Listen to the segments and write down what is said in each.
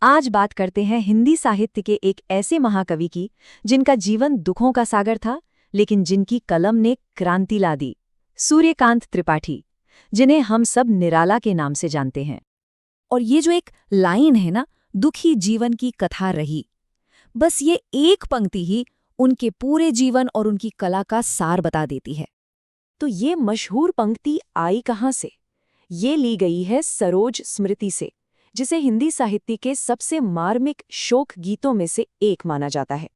आज बात करते हैं हिंदी साहित्य के एक ऐसे महाकवि की जिनका जीवन दुखों का सागर था, लेकिन जिनकी कलम ने क्रांति ला दी। सूर्यकांत त्रिपाठी, जिन्हें हम सब निराला के नाम से जानते हैं। और ये जो एक लाइन है ना, दुखी जीवन की कथा रही, बस ये एक पंक्ति ही उनके पूरे जीवन और उनकी कला का सार बता देती है। तो ये मशहूर पंक्ति आई कहाँ से? ये ली गई है सरोज स्मृति से, जिसे हिंदी साहित्य के सबसे मार्मिक शोक गीतों में से एक माना जाता है।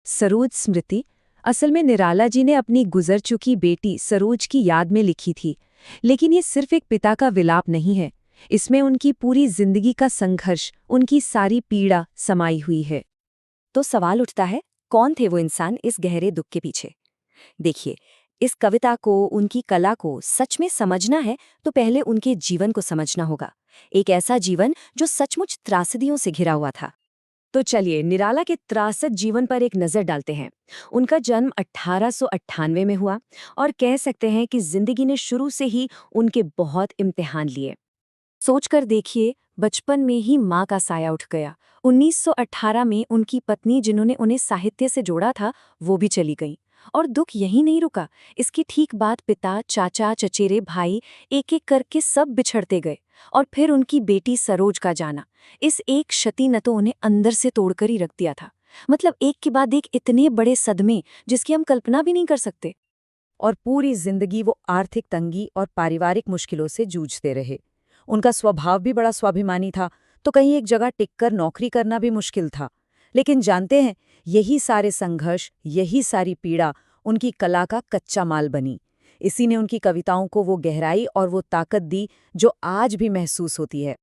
सरोज स्मृति असल में निराला जी ने अपनी गुजर चुकी बेटी सरोज की याद में लिखी थी, लेकिन ये सिर्फ एक पिता का विलाप नहीं है। इसमें उनकी पूरी जिंदगी का संघर्ष, उनकी सारी पीड़ा समाई हुई है। तो सवाल उठता है, कौन थे वो इंसान इस गहरे दुख के पीछे? देखिए, इस कविता को, उनकी कला को सच में समझना है तो पहले उनके जीवन को समझना होगा। एक ऐसा जीवन जो सचमुच त्रासदियों से घिरा हुआ था। तो चलिए निराला के त्रासद जीवन पर एक नज़र डालते हैं। उनका जन्म 1898 में हुआ और कह सकते हैं कि जिंदगी ने शुरू से ही उनके बहुत इम्तिहान लिए। सोचकर देखिए, बचपन में ही माँ का साया उठ गया। 1918 में उनकी पत्नी, जिन्होंने उन्हें साहित्य से जोड़ा था, वो भी चली गई। और दुख यहीं नहीं रुका। इसकी ठीक बाद पिता, चाचा, चचेरे भाई एक एक करके सब बिछड़ते गए। और फिर उनकी बेटी सरोज का जाना, इस एक क्षति न तो उन्हें अंदर से तोड़कर ही रख दिया था। मतलब एक के बाद एक इतने बड़े सदमे जिसकी हम कल्पना भी नहीं कर सकते। और पूरी जिंदगी वो आर्थिक तंगी और पारिवारिक मुश्किलों से जूझते रहे। उनका स्वभाव भी बड़ा स्वाभिमानी था, तो कहीं एक जगह टिककर नौकरी करना भी मुश्किल था। लेकिन जानते हैं, यही सारे संघर्ष, यही सारी पीड़ा उनकी कला का कच्चा माल बनी। इसी ने उनकी कविताओं को वो गहराई और वो ताकत दी जो आज भी महसूस होती है।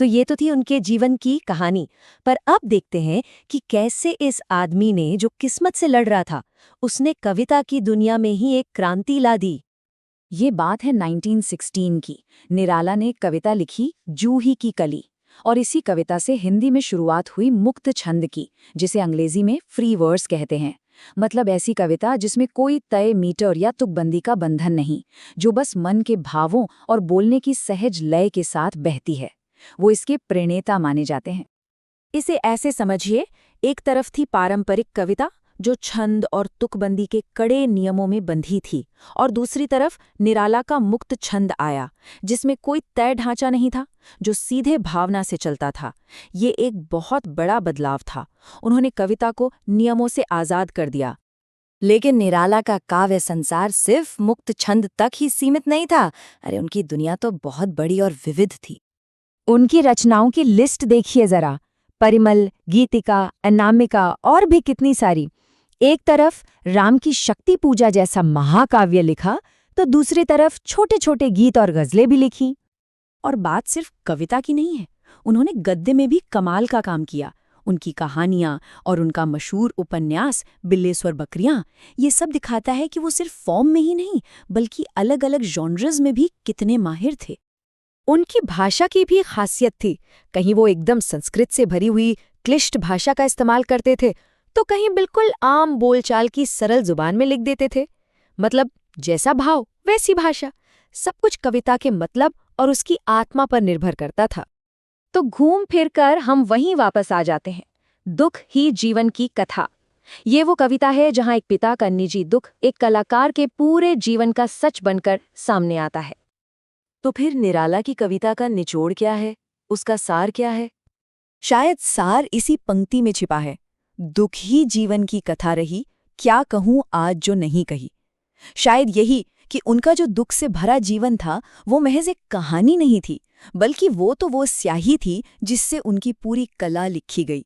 तो ये तो थी उनके जीवन की कहानी, पर अब देखते हैं कि कैसे इस आदमी ने, जो किस्मत से लड़ रहा था, उसने कविता की दुनिया में ही एक क्रांति ला दी। ये बात है 1916 की। निराला ने कविता लिखी जूही की कली, और इसी कविता से हिंदी में शुरुआत हुई मुक्त छंद की, जिसे अंग्रेजी में फ्री वर्स कहते हैं। मतलब ऐसी कविता जिसमें कोई तय मीटर या तुकबंदी का बंधन नहीं, जो बस मन के भावों और बोलने की सहज लय के साथ बहती है। वो इसके प्रणेता माने जाते हैं। इसे ऐसे समझिए, एक तरफ थी पारंपरिक कविता जो छंद और तुकबंदी के कड़े नियमों में बंधी थी, और दूसरी तरफ निराला का मुक्त छंद आया, जिसमें कोई तय ढांचा नहीं था, जो सीधे भावना से चलता था। ये एक बहुत बड़ा बदलाव था। उन्होंने कविता को नियमों से आज़ाद कर दिया। लेकिन निराला का काव्य संसार सिर्फ मुक्त छंद तक ही सीमित नहीं था। अरे, उनकी दुनिया तो बहुत बड़ी और विविध थी। उनकी रचनाओं की लिस्ट देखिए जरा। परिमल, गीतिका, अनामिका और भी कितनी सारी। एक तरफ राम की शक्ति पूजा जैसा महाकाव्य लिखा, तो दूसरी तरफ छोटे छोटे गीत और गजलें भी लिखीं। और बात सिर्फ कविता की नहीं है, उन्होंने गद्य में भी कमाल का काम किया। उनकी कहानियां और उनका मशहूर उपन्यास बिल्लेश्वर बकरियां, ये सब दिखाता है कि वो सिर्फ फॉर्म में ही नहीं, बल्कि अलग अलग जॉनर्स में भी कितने माहिर थे। उनकी भाषा की भी खासियत थी। कहीं वो एकदम संस्कृत से भरी हुई क्लिष्ट भाषा का इस्तेमाल करते थे, तो कहीं बिल्कुल आम बोलचाल की सरल जुबान में लिख देते थे। मतलब जैसा भाव वैसी भाषा। सब कुछ कविता के मतलब और उसकी आत्मा पर निर्भर करता था। तो घूम फिर कर हम वहीं वापस आ जाते हैं, दुख ही जीवन की कथा। ये वो कविता है जहां एक पिता का निजी दुख एक कलाकार के पूरे जीवन का सच बनकर सामने आता है। तो फिर निराला की कविता का निचोड़ क्या है? उसका सार क्या है? शायद सार इसी पंक्ति में छिपा है। दुख ही जीवन की कथा रही, क्या कहूं आज जो नहीं कही। शायद यही कि उनका जो दुख से भरा जीवन था, वो महज एक कहानी नहीं थी, बल्कि वो स्याही थी जिससे उनकी पूरी कला लिखी गई।